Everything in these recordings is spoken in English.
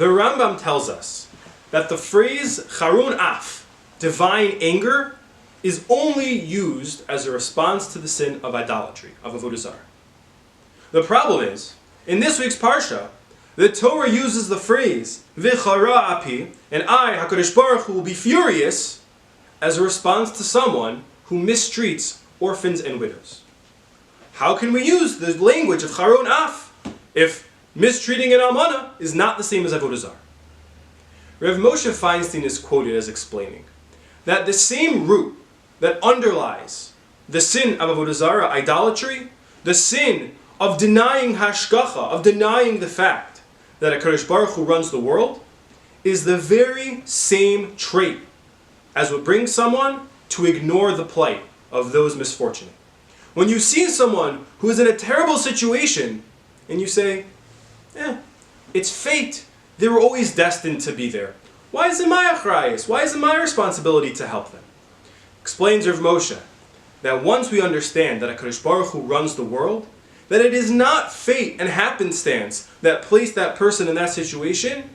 The Rambam tells us that the phrase Charun Af, divine anger, is only used as a response to the sin of idolatry, of avodah zarah. The problem is, in this week's Parsha, the Torah uses the phrase V'chara api, and I, HaKadosh Baruch Hu, will be furious, as a response to someone who mistreats orphans and widows. How can we use the language of Charun Af if mistreating an almana is not the same as avodah zarah? Rav Moshe Feinstein is quoted as explaining that the same root that underlies the sin of avodah zarah, idolatry, the sin of denying hashgacha, of denying the fact that HaKadosh Baruch Hu runs the world, is the very same trait as what brings someone to ignore the plight of those misfortunate. When you see someone who is in a terrible situation, and you say, it's fate, they were always destined to be there. Why is it my achrayus? Why is it my responsibility to help them? Explains Rav Moshe that once we understand that HaKadosh Baruch Hu runs the world, that it is not fate and happenstance that placed that person in that situation,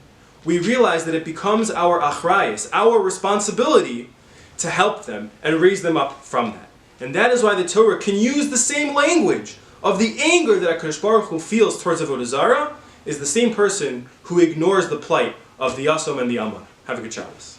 we realize that it becomes our achrayus, our responsibility to help them and raise them up from that. And that is why the Torah can use the same language of the anger that HaKadosh Baruch Hu feels towards avodah zarah is the same person who ignores the plight of the Yasom and the Amma. Have a good Shabbos.